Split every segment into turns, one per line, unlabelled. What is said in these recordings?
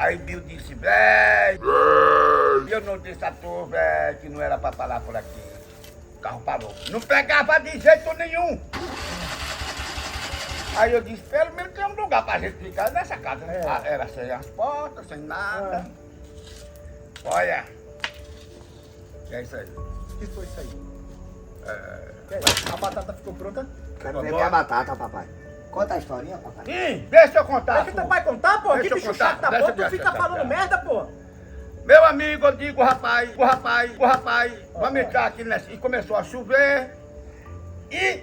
Aí Bill disse, véi, eu não disse a tu, véi, que não era pra parar por aqui. O carro parou. Não pegava de jeito nenhum. Aí eu disse, pelo menos tem um lugar pra gente ficar nessa casa. Era sem as portas, sem nada. Olha. Que é isso aí?
O que foi isso aí? A batata ficou pronta?
Quero ver minha batata, papai. Conta a historinha, papai.
Deixa eu contar.
Deixa teu pai contar, pô.
Deixa
Que
eu
bicho
contar,
chato da
deixa
porra, tu
eu
fica
contar.
falando merda, pô.
Meu amigo, eu digo, rapaz, vamos entrar aqui nessa. E começou a chover. E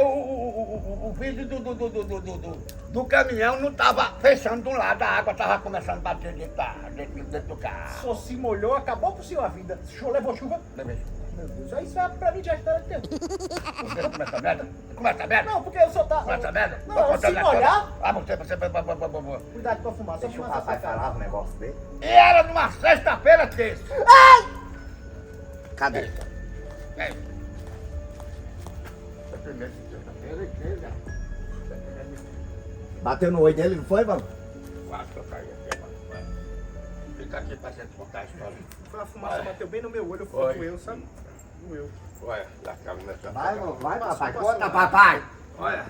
o vidro do caminhão não estava fechando de um lado, a água estava começando a bater dentro do carro.
Só se molhou, acabou pro senhor a vida. O senhor levou chuva?
Levei.
Meu Deus, isso é pra mim já história de tempo.
Você começa a merda? Começa a merda?
Não, porque eu só tá...
Começa a merda?
Não, se molhar...
Ah, você...
Cuidado com a fumaça.
Deixa o papai falar um negócio dele.
E era numa sexta-feira terça.
Cadê?
É. Primeiro de sexta-feira e terça.
Bateu no olho dele, não foi, mano?
Quase que eu caí aqui, mano. Fica aqui pra gente contar a história.
Foi a fumaça, bateu bem no meu olho,
Foi.
doeu, sabe? Doeu.
Olha, já tá começando.
Vai, mano, vai, papai.
Passou.
Conta, papai.
Olha,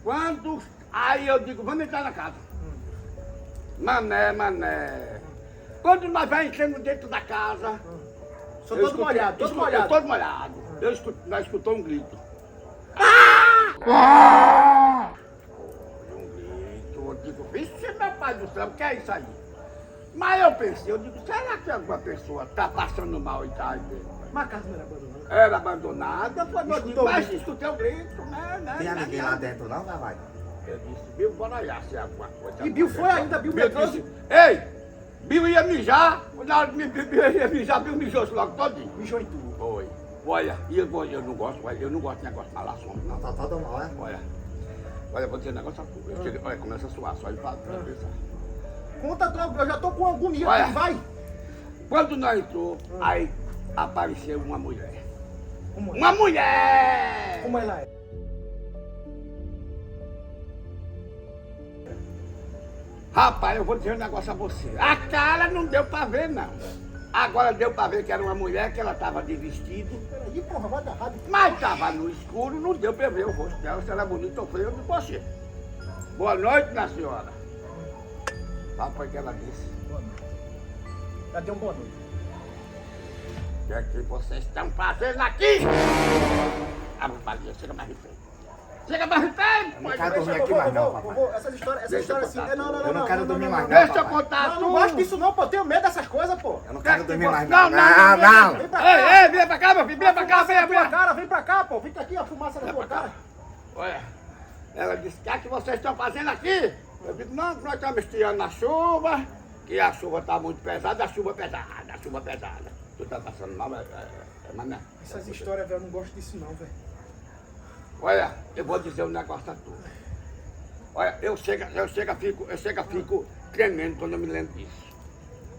quando... Aí eu digo, vamos entrar na casa. Mané. Quando nós vai entrando dentro da casa...
Sou
eu
todo
escutei-
molhado, todo
escutei-
molhado.
Todo molhado. Nós escutou um grito. Um grito. Eu digo, vixe, meu pai do céu, o que é isso aí? Mas eu pensei, eu digo, será que alguma pessoa tá passando mal e tá aí dentro?
Mas a casa não era abandonada.
Era abandonada, foi meu
Escutou
digo, mas
o grito.
escutei o grito, né?
Tem ninguém lá dentro, não, papai?
Eu disse, Bill, bora olhar se é alguma coisa.
E Bill foi ainda, Bill me trouxe.
disse, ei, Bill ia mijar, na hora que Bill ia mijar, Bill mijou-se logo todinho.
Mijou em tudo.
Foi. Olha, e eu não gosto de negócio de malação, não.
Tá todo mal, é?
Olha, vou dizer um negócio a tu. Olha, começa a suar, só de pra pensar.
Conta, eu já tô com agonia
Olha.
aqui, vai.
Quando nós entrou, aí apareceu uma mulher.
Como é?
Uma mulher!
Como ela é?
Rapaz, eu vou dizer um negócio a você. A cara não deu pra ver, não. Agora deu pra ver que era uma mulher, que ela tava de vestido.
Peraí, porra, vai dar rádio.
Mas tava no escuro, não deu pra ver o rosto dela, se ela é bonita ou feia, eu digo você. Boa noite, minha senhora. Sabe o que ela disse?
Já deu um boa noite.
O que é que vocês estão fazendo aqui? Ah, Maria, chega mais de frente. Chega mais de frente!
Eu não quero dormir aqui mais não, papai.
Essas histórias
Deixa eu
assim.
contar
Não,
Eu não quero dormir mais não,
Deixa eu
papai.
contar
Não,
tudo!
não gosto disso não, pô. Eu tenho medo dessas coisas, pô.
Eu não quero dormir mais
Não,
não.
não,
Não,
Vem
não.
pra cá.
Ei, vem pra cá, meu filho, vem pra cá,
Fumaça na
vem.
tua cara, vem pra cá, pô. Vem aqui, a fumaça na tua cara.
Olha, ela disse, o que vocês estão fazendo aqui? Eu digo, não, nós estamos estirando na chuva, que a chuva está muito pesada, a chuva pesada. Tu tá passando mal, mané.
Essas histórias, velho, eu não gosto disso não, velho.
Olha, eu vou dizer um negócio a tu. Olha, eu fico tremendo quando eu me lembro disso.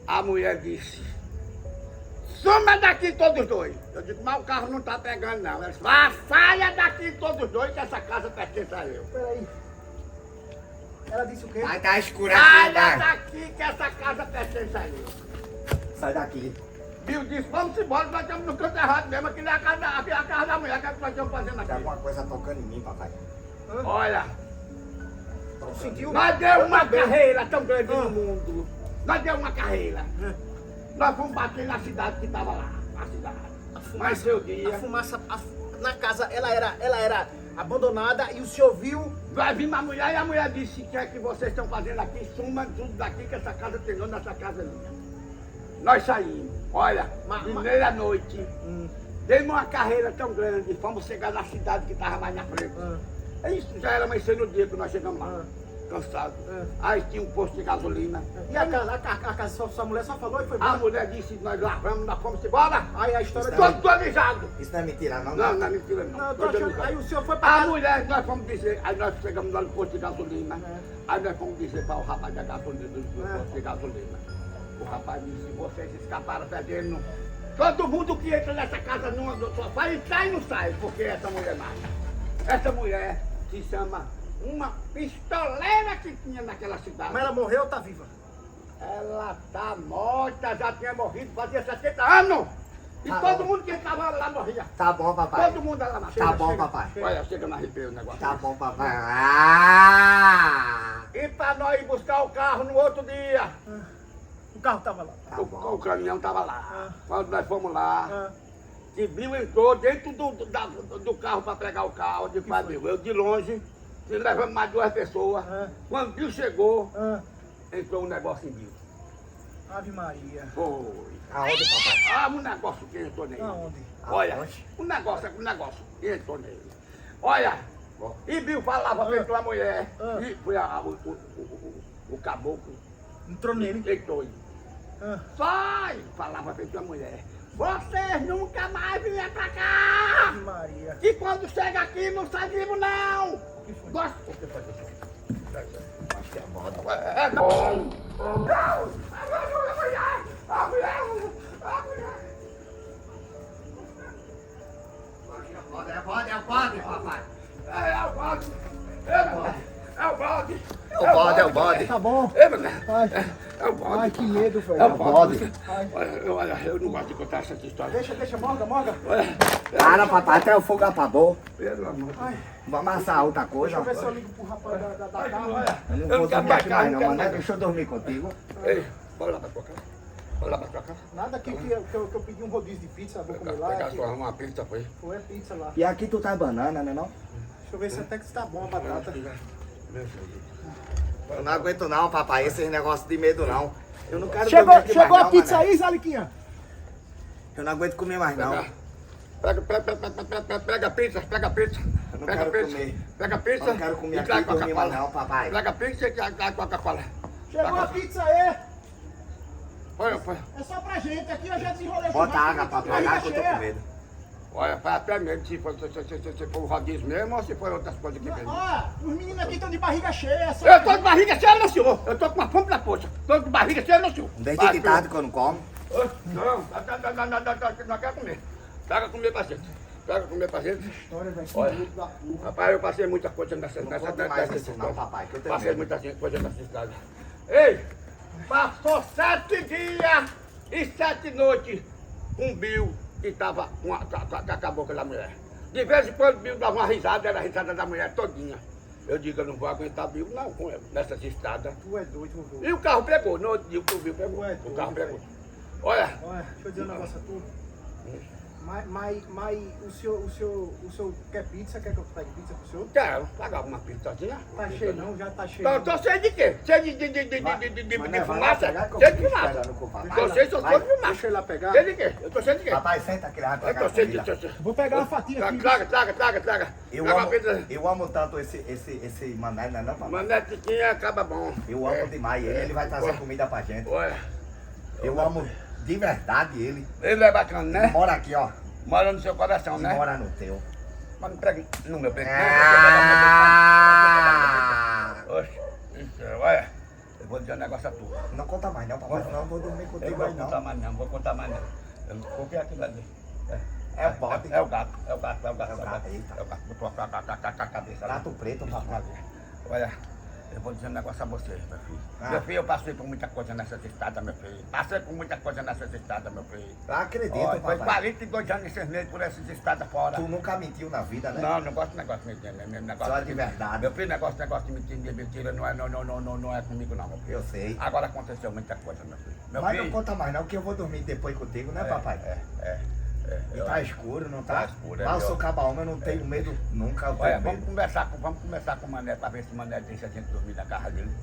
A mulher disse, suma daqui todos dois. Eu digo, mas o carro não tá pegando não. Ela disse, saia daqui todos dois que essa casa pertence a eu.
Peraí. Ela disse o quê?
Vai tá escuro aqui,
Saia
vai.
daqui que essa casa pertence a eu.
Sai daqui.
Bill disse, vamos embora, nós estamos no canto errado mesmo, aqui não é a casa da mulher, que é que nós estamos fazendo
Tem
aqui.
alguma coisa tocando em mim, papai.
Olha,
Tu sentiu?
nós deu uma carreira tão grande no mundo. Nós deu uma carreira. Nós fomos bater na cidade que estava lá, na cidade. Mas seu
A
dia,
fumaça na casa, ela era abandonada e o senhor viu?
nós vimos a mulher e a mulher disse, o que é que vocês estão fazendo aqui? Suma tudo daqui que essa casa tem dono, essa casa é minha. Nós saímos, olha, de meia-noite, demos uma carreira tão grande, fomos chegar na cidade que estava mais na frente. Isso já era mais cedo no dia que nós chegamos lá, cansados. Aí tinha um posto de gasolina.
E a casa, sua mulher só falou e foi
A
embora?
mulher disse, nós lavamos, nós fomos embora.
Aí a história...
Todo avisado.
Isso não é mentira, não?
Não, não é mentira não.
Não, eu tô
Todo
achando...
avisado.
Aí o senhor foi pra
A
casa...
mulher, nós fomos dizer, aí nós chegamos lá no posto de gasolina, aí nós fomos dizer para o rapaz da gasolina, do posto de gasolina. O rapaz disse, vocês escaparam perdendo. Todo mundo que entra nessa casa só vai entrar e não sai, porque essa mulher mata. Essa mulher se chama uma pistoleira que tinha naquela cidade.
Mas ela morreu ou tá viva?
Ela tá morta, já tinha morrido, fazia 70 anos. E
Tá
todo
bom.
mundo que estava lá morria.
Tá bom, papai.
Todo mundo lá na
Tá bom, papai.
Olha, chega no arrepio o negócio.
Tá bom, papai. Ah!
E pra nós ir buscar o carro no outro dia,
O carro tava lá.
Tá
o
bom.
caminhão tava lá.
Ah.
Quando nós fomos lá,
Ah,
Bill entrou dentro do carro para pegar o carro de pai Bill. Eu de longe, e levamos mais 2 pessoas.
Ah.
Quando Bill chegou,
ah,
entrou um negócio em Bill.
Ave Maria.
Foi.
Aonde, papai?
Ah, um negócio que entrou nele.
Aonde?
Olha,
Aonde?
um negócio que entrou nele. Olha, e Bill falava feito uma mulher.
Ah.
E foi o caboclo,
Entrou nele.
entrou.
Ah,
Sai! Falava feito uma mulher. Vocês nunca mais vinham pra cá!
Ave Maria.
E quando chega aqui não sai vivo não!
O que foi?
Gosta? O que foi isso?
Acho que é moda.
É bom! Não! A mulher!
É o bode, papai.
É o bode! É o bode!
É o bode, é o bode.
Tá bom.
É, menino!
Ai,
É o bode!
ai, que medo,
É
velho.
o bode!
Ai.
Olha, eu não gosto de contar essa história.
Deixa, morga.
Olha,
Para, papai, até o fogo apagou.
pelo amor de Deus.
Ai,
Vamos amassar outra coisa.
deixa eu ver se eu ligo pro rapaz da carne.
Olha,
Eu não
eu
vou
quero
dormir aqui
marcar,
mais
não
não,
quero
mané.
mais.
Deixa eu dormir contigo.
Ei, bora lá pra tua casa. Bora lá pra tua casa.
Nada que eu pedi um rodízio de pizza, vou comer lá.
Pegar só uma pizza, foi.
Foi pizza lá.
E aqui tu tá banana, né não?
Deixa eu ver se até que está bom a batata.
Eu não aguento não, papai, esses negócios de medo não. Eu não quero dormir aqui
Chegou
mais
a
não,
pizza
mané.
aí, Zaliquinha?
Eu não aguento comer mais não.
Pega a pizza, pega a pizza.
Eu não
Pega a
quero
pizza.
comer.
Pega a pizza.
Eu não quero comer
e
aqui
traz
e dormir mais não,
Coca-Cola.
papai.
Pega a pizza e traz Coca-Cola.
Chegou a pizza aí.
Foi.
É só pra gente, aqui eu já desenrolei.
Bota
churrasco,
água, papai,
barriga
água que eu tô
cheia.
com medo.
Olha, foi até mesmo se for o rodízio mesmo ou se for outras coisas que vem.
Ó, os meninos aqui estão de barriga cheia. Só...
Eu tô de barriga cheia, não, senhor. Eu tô com uma fome na poxa. Tô de barriga cheia, não, senhor.
Desde de tarde que eu não como.
Não quero comer. Pega comer pra gente. Pega comer pra gente.
História, velho, que
Olha.
medo da porra.
Rapaz, eu passei muita coisa
Não
nessa
conta mais isso não, papai, que eu tenho
Passei
medo.
muita coisa nessa cidade. Ei, passou 7 dias e 7 noites com Bill que tava com a cabocla da mulher. De vez em quando Bill dava uma risada, era a risada da mulher todinha. Eu digo, eu não vou aguentar Bill não com ele, nessas estradas.
Tu é doido, vovô.
E o carro pegou, no outro dia o Bill pegou,
Ué,
o carro
doido,
pegou. Olha,
Olha, deixa eu dizer um negócio a tu. Mas o senhor quer pizza? Quer que eu pegue pizza pro senhor?
quero pagar uma pizzazinha.
Tá cheio não, já tá cheio.
Tô cheio de quê? Cheio de
Mané, vai lá
fumaça?
pegar que eu
Cheio de
fico
fumaça.
esperando com o papai.
Tô cheio de
Vai.
fumaça.
Deixa eu ir lá pegar.
Cheio de quê? Eu tô cheio de quê?
Papai, senta que ele vai
Eu
pegar
tô
a
cheio de...
comida.
Vou pegar uma fatia aqui.
Traga.
Eu
Traga uma
amo,
pizza.
eu amo tanto esse mané, não é não, papai?
Manetequinha acaba bom.
Eu amo demais ele vai trazer comida pra gente.
Olha,
Eu amo de verdade ele.
ele é bacana,
Ele
né?
mora aqui, ó.
Mora no seu coração,
E
né?
mora no teu.
Mas não pega no meu peito.
Ah!
Oxe, isso, olha, eu vou dizer um negócio a tu.
Não conta mais não, papai, senão eu vou dormir
Eu
contigo
vou
aí
contar
não.
mais não, vou contar mais não. Eu não vou ver aquilo ali.
É o bode.
É o gato.
É o gato, eita.
É o gato. Botou a cabeça ali.
Gato preto, papai.
Olha, eu vou dizer um negócio a você, meu filho.
Ah.
Meu filho, eu passei por muita coisa nessa estrada, meu filho. Passei por muita coisa nessa estrada, meu filho.
Eu acredito,
Olha, foi
papai.
42 anos nesses meses por essas estradas fora.
Tu nunca mentiu na vida, né?
Não gosto de negócio de mentira. Negócio
Só de verdade.
Meu filho, negócio de mentira não é comigo não, meu filho.
Eu sei.
Agora aconteceu muita coisa, meu filho. Meu
Mas
filho,
não conta mais não, que eu vou dormir depois contigo, né, papai? E tá escuro, não tá?
Tá escuro, é
Mas eu
melhor.
sou cabaúma, eu não tenho medo nunca. Eu
Olha,
tenho
vamos
medo.
conversar com o Mané pra ver se o Mané deixa a gente dormir na casa dele.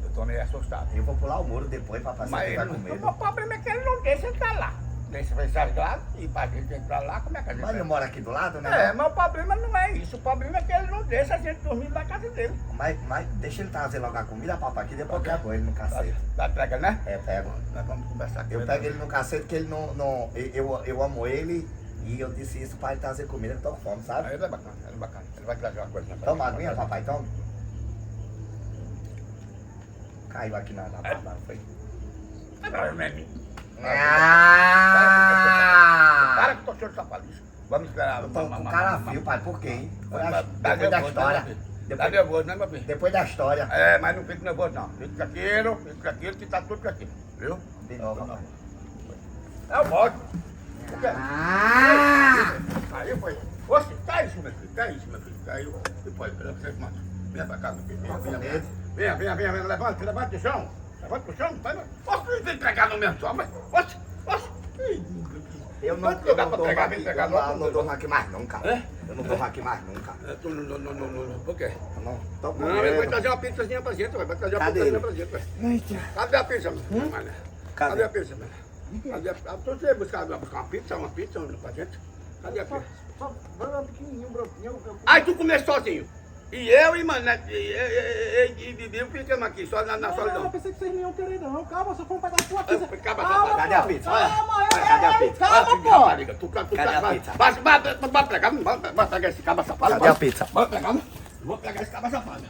Eu tô meio assustado.
Eu vou pular o muro depois, papai, se
Mas
eu
ele
tiver com
não,
medo.
o problema é que ele não deixa entrar lá. Deixa fechar as grades e pra gente entrar lá, como é que a gente
Mas ele
vai?
mora aqui do lado, né?
É, mas o problema não é isso. O problema é que ele não deixa a gente dormir na casa dele.
Mas deixa ele trazer logo a comida, papai, que depois eu pego ele no cacete.
Tá pega, né?
É, pego.
Nós vamos conversar com
Eu
ele.
pego ele no cacete porque ele não eu amo ele e eu disse isso pra ele trazer comida, eu tô com fome,
Ah,
sabe?
ele é bacana, ele é bacana. Ele vai trazer uma coisa.
Toma aguinha, papai, toma. Caiu aqui na barba, foi.
Para
Ah!
que eu tô cheio de sapaliço. Vamos esperar.
Eu tô com cara frio, pai, por quê, hein? Foi
Dá
depois da
eu vou,
história.
dá eu vou. Tá nervoso, né, meu filho?
Depois da história.
É, mas não fique nervoso, não. Fique tranquilo que tá tudo tranquilo. Viu?
De novo, rapaz.
É o modo. Aí foi. Oxe, tá isso, meu filho. Tá isso, meu filho. Caiu. Depois, pera, você manda. Venha pra cá, meu filho. Venha. Levanta do chão. Levanta pro chão. Vai. Oxe, vem pegar no meu só, mas. Oxe.
Eu não durmo aqui mais não, cara. Eu não durmo aqui mais não, cara.
Não. Por quê?
Não, tô com
Não, ele vai
medo.
trazer uma pizzazinha pra gente, vai trazer uma
Cadê
pizzazinha
ele?
pra gente, vai. Cadê a pizza, mano? Cadê a pizza, mano? Cadê a pizza? Você ia buscar uma pizza pra gente? Cadê a pizza?
Só vai lá pequenininho, brotinho.
Aí tu comeu sozinho. E eu e mano, e Bibi ficamos aqui, só na
Eu
solidão.
pensei que vocês não iam querer, não. Calma, só vamos pegar a sua pizza.
Calma,
Cadê a pizza?
Calma,
Cadê a pizza?
Calma, pô.
Rapariga, tu
Cadê a pizza?
Vai pegar esse caba safado.
Cadê a pizza?
Vou pegar esse caba safado.